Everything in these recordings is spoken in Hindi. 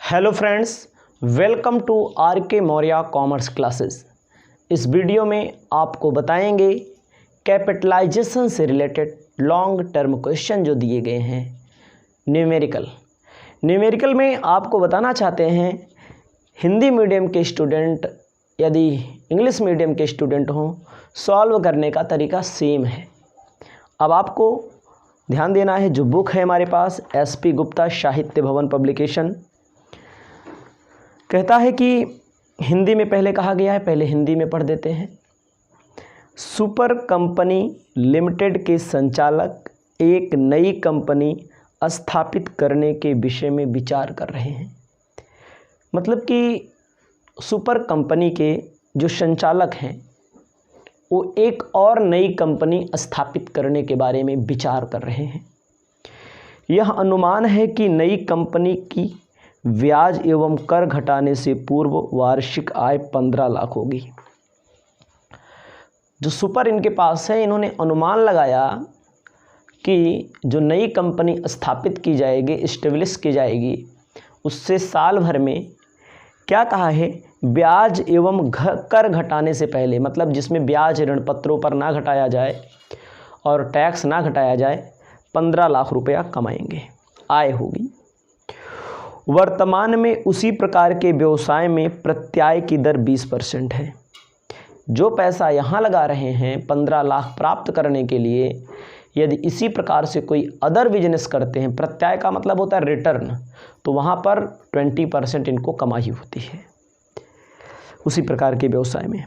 Hello friends, welcome to R K Maurya commerce classes. इस वीडियो में आपको बताएंगे कैपिटलाइजेशन से रिलेटेड लॉन्ग टर्म क्वेश्चन जो दिए गए हैं न्यूमेरिकल में आपको बताना चाहते हैं हिंदी मीडियम के स्टूडेंट यदि इंग्लिश मीडियम के स्टूडेंट हों सॉल्व करने का तरीका सेम है। अब आपको ध्यान देना है, जो बुक है हमारे पास SP गुप्ता साहित्य भवन पब्लिकेशन कहता है कि हिंदी में पहले कहा गया है, पहले हिंदी में पढ़ देते हैं। सुपर कंपनी लिमिटेड के संचालक एक नई कंपनी स्थापित करने के विषय में विचार कर रहे हैं। मतलब कि सुपर कंपनी के जो संचालक हैं वो एक और नई कंपनी स्थापित करने के बारे में विचार कर रहे हैं। यह अनुमान है कि नई कंपनी की ब्याज एवं कर घटाने से पूर्व वार्षिक आय 15 लाख होगी। जो सुपर इनके पास है, इन्होंने अनुमान लगाया कि जो नई कंपनी स्थापित की जाएगी, इस्टेब्लिश की जाएगी, उससे साल भर में क्या कहा है, ब्याज एवं कर घटाने से पहले, मतलब जिसमें ब्याज ऋण पत्रों पर ना घटाया जाए और टैक्स ना घटाया जाए, 15 लाख रुपया कमाएंगे, आय होगी। वर्तमान में उसी प्रकार के व्यवसाय में प्रत्याय की दर 20% है। जो पैसा यहाँ लगा रहे हैं 15 लाख प्राप्त करने के लिए, यदि इसी प्रकार से कोई अदर बिजनेस करते हैं, प्रत्याय का मतलब होता है रिटर्न, तो वहाँ पर 20% इनको कमाई होती है उसी प्रकार के व्यवसाय में।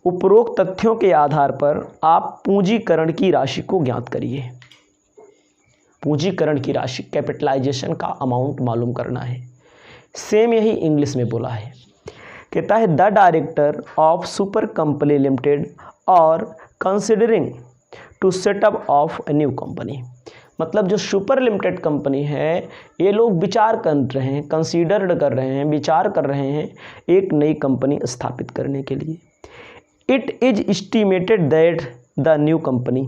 उपरोक्त तथ्यों के आधार पर आप पूंजीकरण की राशि को ज्ञात करिए। पूंजीकरण की राशि, कैपिटलाइजेशन का अमाउंट मालूम करना है। सेम यही इंग्लिश में बोला है। कहता है the director of super company limited और considering to setup of a new company. मतलब जो सुपर लिमिटेड कंपनी है, ये लोग विचार कर रहे हैं, कंसीडर्ड कर रहे हैं, विचार कर रहे हैं एक नई कंपनी स्थापित करने के लिए। It is estimated that the new company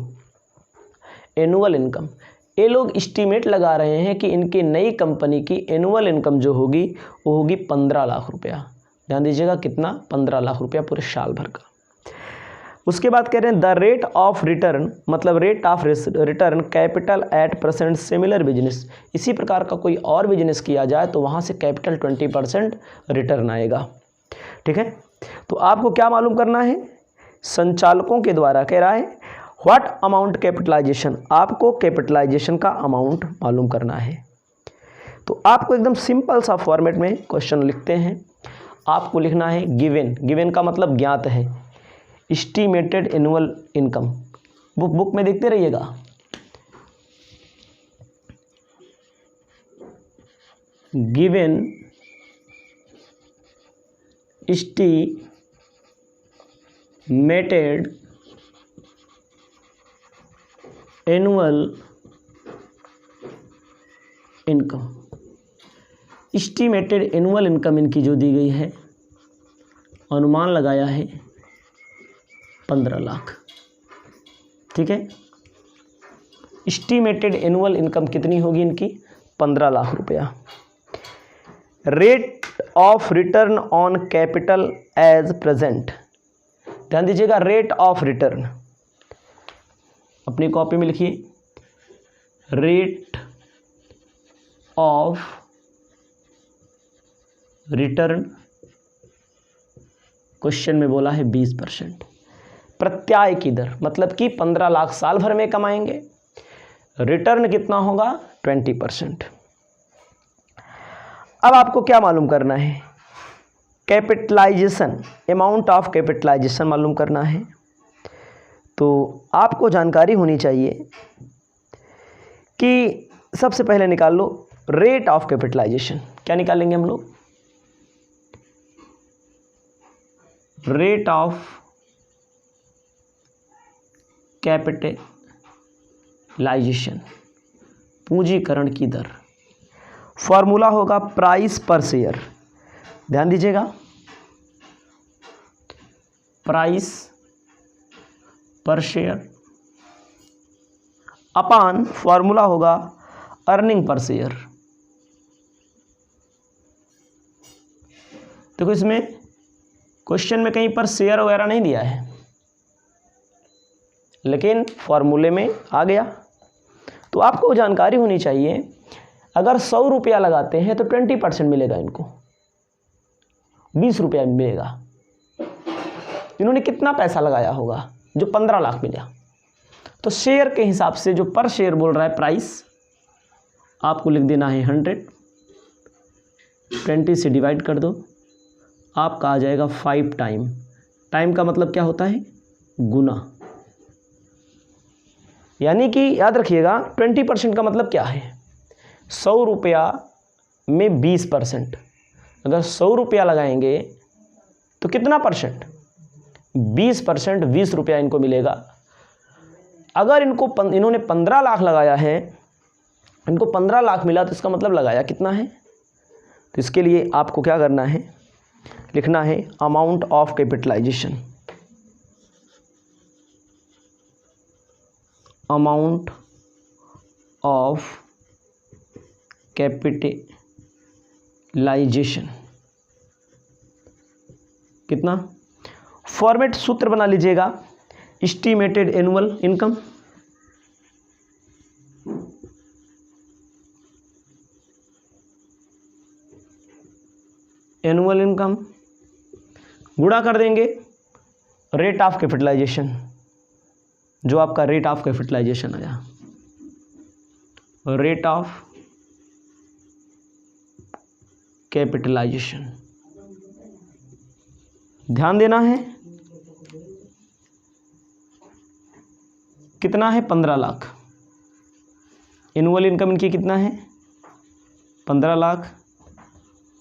annual income, ये लोग एस्टीमेट लगा रहे हैं कि इनकी नई कंपनी की एनुअल इनकम जो होगी वो होगी 15 लाख रुपया। ध्यान दीजिएगा, कितना? 15 लाख रुपया पूरे साल भर का। उसके बाद कह रहे हैं द रेट ऑफ रिटर्न, मतलब rate of return capital eight percent similar business. इसी प्रकार का कोई और बिजनेस किया जाए तो वहाँ से कैपिटल 20% रिटर्न आएगा। ठीक है, तो आपको क्या मालूम करना है? संचालकों के द्वारा कह रहा है व्हाट अमाउंट कैपिटलाइजेशन, आपको कैपिटलाइजेशन का अमाउंट मालूम करना है। तो आपको एकदम सिंपल सा फॉर्मेट में क्वेश्चन लिखते हैं। आपको लिखना है गिवन, गिवन का मतलब ज्ञात है, एस्टीमेटेड एनुअल इनकम। बुक में देखते रहिएगा। Given estimated annual income, estimated annual income इनकी जो दी गई है, अनुमान लगाया है 15 लाख। ठीक है, एस्टीमेटेड एनुअल इनकम कितनी होगी इनकी? 15 लाख रुपया। Rate of return on capital as present, ध्यान दीजिएगा, रेट ऑफ रिटर्न अपनी कॉपी में लिखिए। रेट ऑफ रिटर्न क्वेश्चन में बोला है 20%। प्रत्याय की दर, मतलब कि 15 लाख साल भर में कमाएंगे, रिटर्न कितना होगा? 20%। अब आपको क्या मालूम करना है? कैपिटलाइजेशन, अमाउंट ऑफ कैपिटलाइजेशन मालूम करना है। तो आपको जानकारी होनी चाहिए कि सबसे पहले निकाल लो रेट ऑफ कैपिटलाइजेशन। क्या निकालेंगे हम लोग? रेट ऑफ कैपिटलाइजेशन, पूंजीकरण की दर। फॉर्मूला होगा प्राइस पर शेयर। ध्यान दीजिएगा, प्राइस पर शेयर अपान फॉर्मूला होगा अर्निंग पर शेयर। देखो इसमें क्वेश्चन में कहीं पर शेयर वगैरह नहीं दिया है, लेकिन फॉर्मूले में आ गया। तो आपको जानकारी होनी चाहिए, अगर 100 रुपया लगाते हैं तो 20% मिलेगा, इनको 20 रुपया मिलेगा। इन्होंने कितना पैसा लगाया होगा? जो 15 लाख मिला। तो शेयर के हिसाब से जो पर शेयर बोल रहा है प्राइस, आपको लिख देना है 100, 20 से डिवाइड कर दो, आपका आ जाएगा 5 टाइम। टाइम का मतलब क्या होता है? गुना। यानी कि याद रखिएगा 20% का मतलब क्या है? 100 रुपया में 20%। अगर 100 रुपया लगाएंगे तो कितना परसेंट? 20%, 20 रुपया इनको मिलेगा। अगर इन्होंने 15 लाख लगाया है, इनको 15 लाख मिला, तो इसका मतलब लगाया कितना है? तो इसके लिए आपको क्या करना है? लिखना है amount of capitalization. Amount of capitalization कितना? फॉर्मेट सूत्र बना लीजिएगा, estimated annual income, annual income गुणा कर देंगे रेट ऑफ कैपिटलाइजेशन, जो आपका रेट ऑफ कैपिटलाइजेशन आया, रेट ऑफ कैपिटलाइजेशन। ध्यान देना है, कितना है? 15 लाख। एनुअल इनकम इनकी कितना है? 15 लाख,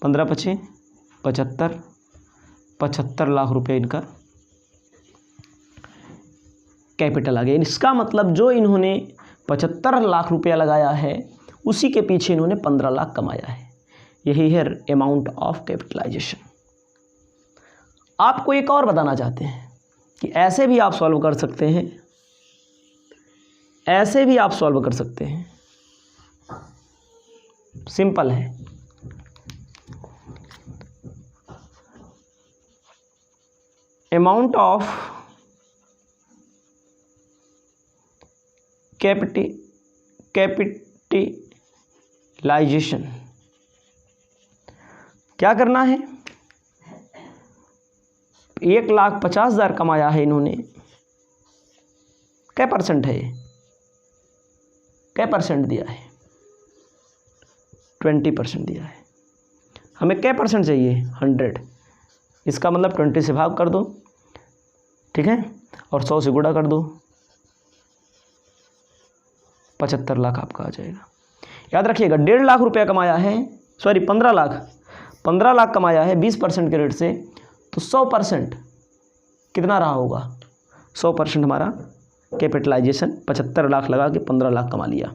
15 पचे 75 लाख रुपए इनका कैपिटल आ गया। इसका मतलब जो इन्होंने 75 लाख रुपया लगाया है, उसी के पीछे इन्होंने 15 लाख कमाया है। यही है अमाउंट ऑफ कैपिटलाइजेशन। आपको एक और बताना चाहते हैं कि ऐसे भी आप सॉल्व कर सकते हैं, ऐसे भी आप सॉल्व कर सकते हैं, सिंपल है। अमाउंट ऑफ कैपिटलाइजेशन क्या करना है? 1,50,000 कमाया है इन्होंने, क्या परसेंट है? क्या परसेंट दिया है? 20% दिया है। हमें क्या परसेंट चाहिए? 100। इसका मतलब 20 से भाग कर दो, ठीक है, और 100 से गुणा कर दो, 75 लाख आपका आ जाएगा। याद रखिएगा 1.5 लाख रुपया कमाया है, सॉरी 15 लाख कमाया है 20% के रेट से, तो 100% कितना रहा होगा? 100% हमारा कैपिटलाइजेशन 75 लाख लगा के 15 लाख कमा लिया।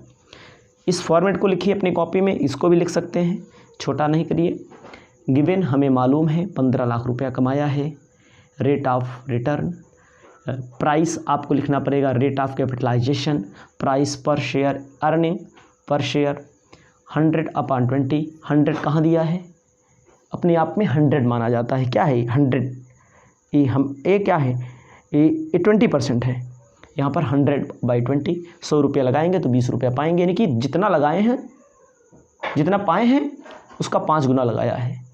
इस फॉर्मेट को लिखिए अपनी कॉपी में, इसको भी लिख सकते हैं, छोटा नहीं करिए। गिवन हमें मालूम है 15 लाख रुपया कमाया है, रेट ऑफ रिटर्न, प्राइस आपको लिखना पड़ेगा rate of capitalization, price per share, earning per share 100/20। 100 कहाँ दिया है? अपने आप में 100 माना जाता है। क्या है 100? ये क्या है? ये 20% है। यहाँ पर 100/20, 100 रुपया लगाएंगे तो 20 रुपया पाएंगे, यानी कि जितना लगाए हैं, जितना पाए हैं उसका 5 गुना लगाया है।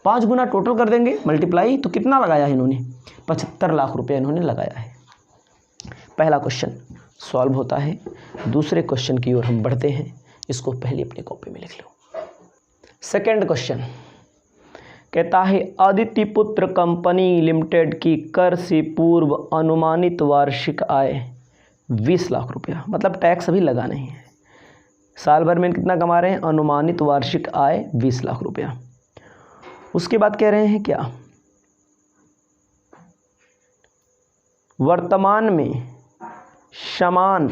5 गुना टोटल कर देंगे मल्टीप्लाई, तो कितना लगाया है इन्होंने? 75 लाख रुपया इन्होंने लगाया है। पहला क्वेश्चन सॉल्व होता है। दूसरे क्वेश्चन की ओर हम बढ़ते हैं, इसको पहले अपनी कॉपी में लिख लो। सेकंड क्वेश्चन कहता है आदित्य पुत्र कंपनी लिमिटेड की कर से पूर्व अनुमानित वार्षिक आय 20 लाख रुपया, मतलब टैक्स अभी लगा नहीं है, साल भर में कितना कमा रहे हैं? अनुमानित वार्षिक आय 20 लाख रुपया। उसके बाद कह रहे हैं क्या? वर्तमान में समान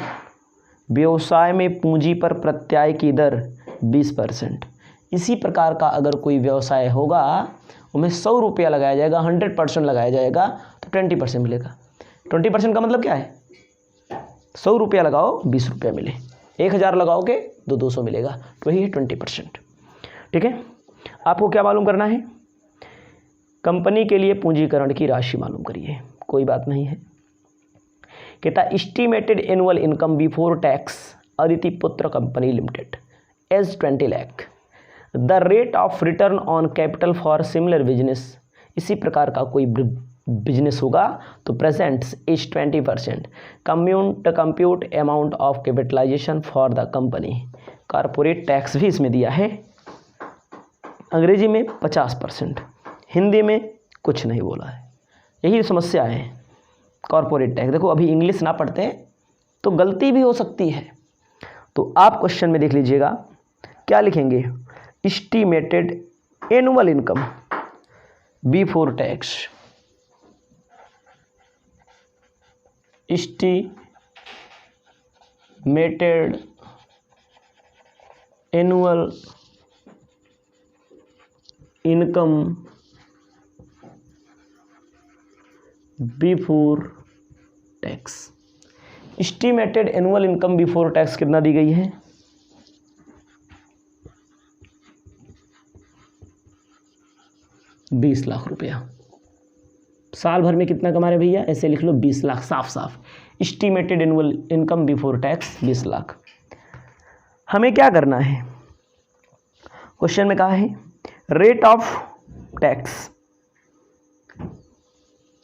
व्यवसाय में पूंजी पर प्रत्याय की दर 20%। इसी प्रकार का अगर कोई व्यवसाय होगा, उनमें 100 रुपया लगाया जाएगा, 100% लगाया जाएगा, तो 20% मिलेगा। 20% का मतलब क्या है? 100 रुपया लगाओ 20 रुपया मिले, 1000 लगाओगे तो 200 मिलेगा, तो वही है 20%। ठीक है, आपको क्या मालूम करना है? कंपनी के लिए पूंजीकरण की राशि मालूम करिए। कोई बात नहीं है। कहता estimated annual income before tax Aditi पुत्र company limited as 20 lakh. The rate of return on capital for similar business, इसी प्रकार का कोई बिजनेस होगा तो presents is 20%। Compute amount of capitalization for the company. Corporate tax भी इसमें दिया है, अंग्रेजी में 50%, हिंदी में कुछ नहीं बोला है। यही समस्या है कॉरपोरेट टैक्स। देखो अभी इंग्लिश ना पढ़ते तो गलती भी हो सकती है, तो आप क्वेश्चन में देख लीजिएगा क्या लिखेंगे, estimated annual income before tax, estimated annual income before tax. Estimated annual income before tax कितना दी गई है, 20 लाख रुपया। साल भर में कितना कमा रहे भैया, ऐसे लिख लो 20 लाख साफ साफ। Estimated annual income before tax 20 lakh. हमें क्या करना है, क्वेश्चन में कहा है रेट ऑफ टैक्स,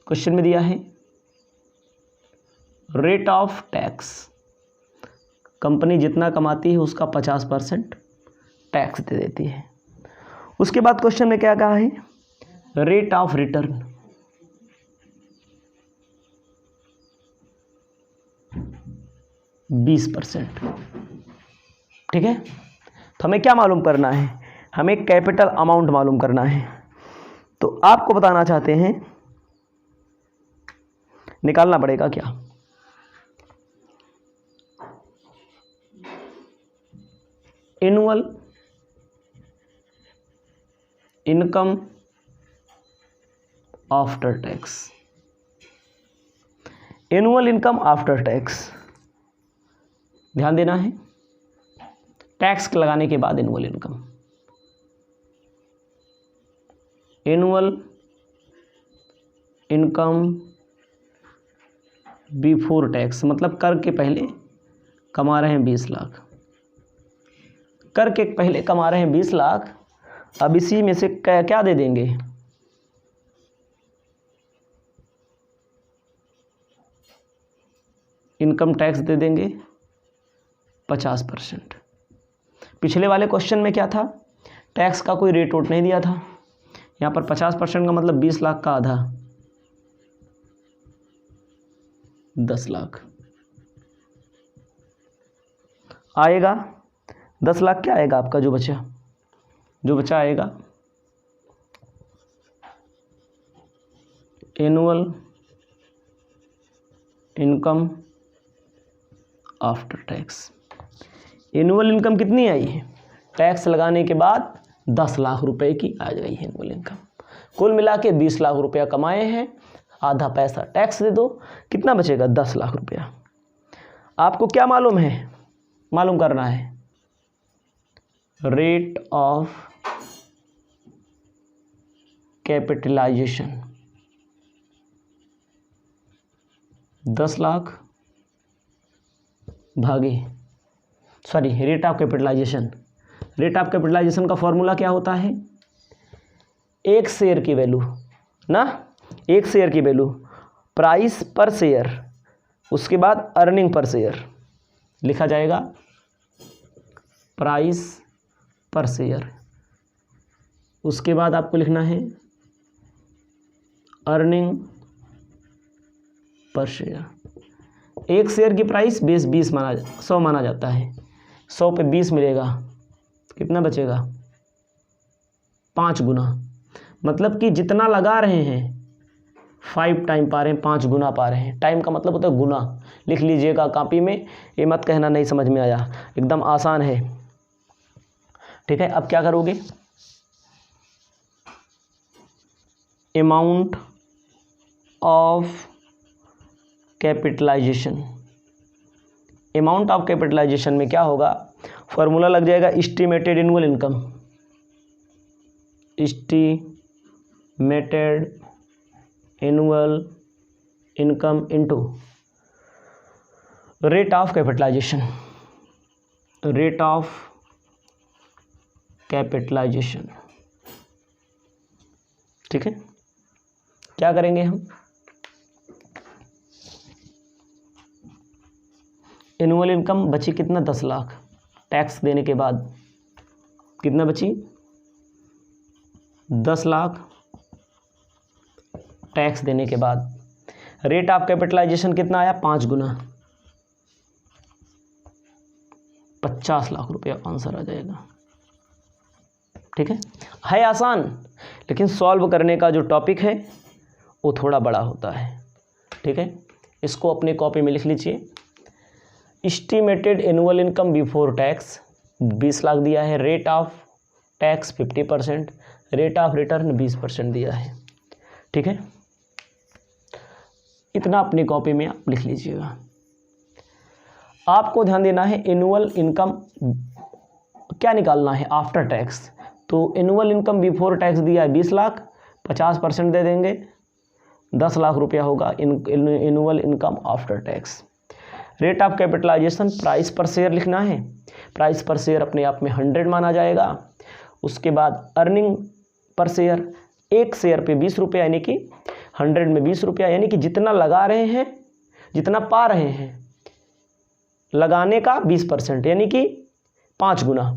क्वेश्चन में दिया है रेट ऑफ टैक्स, कंपनी जितना कमाती है उसका 50% टैक्स दे देती है। उसके बाद क्वेश्चन में क्या कहा है, रेट ऑफ रिटर्न, %20। ठीक है, तो हमें क्या मालूम करना है, हमें कैपिटल अमाउंट मालूम करना है। तो आपको बताना चाहते हैं, निकालना पड़ेगा क्या, annual income after tax, annual income after tax, ध्यान देना है, टैक्स लगाने के बाद annual income, annual income before tax, मतलब कर के पहले कमा रहे हैं 20 लाख, कर के पहले कमा रहे हैं 20 लाख। अब इसी में से क्या दे देंगे, इनकम टैक्स दे देंगे 50%। पिछले वाले क्वेश्चन में क्या था, टैक्स का कोई रेट वोट नहीं दिया था, यहाँ पर 50% का मतलब 20 लाख का आधा 10 लाख आएगा। 10 लाख क्या आएगा आपका जो बचा आएगा annual income after tax. Annual income कितनी आई है, टैक्स लगाने के बाद 10 लाख रुपए की आ गई है एनुअल इनकम। कुल मिला के 20 लाख रुपया कमाए हैं, आधा पैसा टैक्स दे दो, कितना बचेगा 10 लाख रुपया। आपको क्या मालूम है, मालूम करना है रेट ऑफ कैपिटलाइजेशन, 10 लाख भागे rate of capitalization. Rate of capitalization का फॉर्मूला क्या होता है, एक शेयर की वैल्यू ना, एक शेयर की वैल्यू प्राइस पर शेयर, उसके बाद अर्निंग पर शेयर लिखा जाएगा, प्राइस पर शेयर, उसके बाद आपको लिखना है अर्निंग पर शेयर। एक शेयर की प्राइस 100 माना जाता है, 100 पे 20 मिलेगा, कितना बचेगा 5 गुना, मतलब कि जितना लगा रहे हैं 5 टाइम पा रहे हैं, 5 गुना पा रहे हैं। टाइम का मतलब होता है गुना, लिख लीजिएगा कॉपी में, ये मत कहना नहीं समझ में आया, एकदम आसान है। ठीक है, अब क्या करोगे, amount of capitalization, amount of capitalization में क्या होगा, फॉर्मूला लग जाएगा estimated annual income, estimated estimated annual income into rate of capitalization, rate of capitalization. ठीक है, क्या करेंगे हम, एनुअल इनकम बची कितना 10 लाख, टैक्स देने के बाद कितना बची 10 लाख टैक्स देने के बाद। रेट ऑफ कैपिटलाइजेशन कितना आया 5 गुना, 50 लाख रुपया आंसर आ जाएगा। ठीक है आसान, लेकिन सॉल्व करने का जो टॉपिक है वो थोड़ा बड़ा होता है। ठीक है, इसको अपने कॉपी में लिख लीजिए। Estimated annual income before tax 20 lakh दिया है, rate of tax 50%, rate of return 20% दिया है। ठीक है, इतना अपनी कॉपी में आप लिख लीजिएगा। आपको ध्यान देना है एनुअल इनकम क्या निकालना है आफ्टर टैक्स। तो एनुअल इनकम बिफोर टैक्स दिया है 20 लाख, 50% दे देंगे, 10 लाख रुपया होगा annual income after tax. Rate of capitalization price per share लिखना है, प्राइस पर शेयर अपने आप में 100 माना जाएगा। उसके बाद अर्निंग पर शेयर, एक शेयर पे 20 रुपया, यानी कि 100 में 20 रुपया, यानी कि जितना लगा रहे हैं जितना पा रहे हैं लगाने का 20%, यानी कि 5 गुना।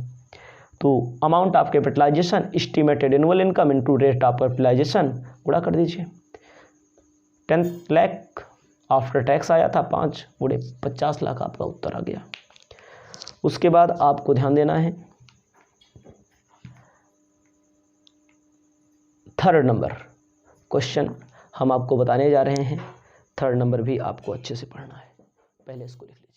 तो amount of capitalization estimated annual income into rate of capitalization गुणा कर दीजिए। 10 लाख आफ्टर टैक्स आया था, 5 गुणे 50 लाख आपका उत्तर आ गया। उसके बाद आपको ध्यान देना है थर्ड नंबर क्वेश्चन हम आपको बताने जा रहे हैं। थर्ड नंबर भी आपको अच्छे से पढ़ना है, पहले इसको लिख लीजिए।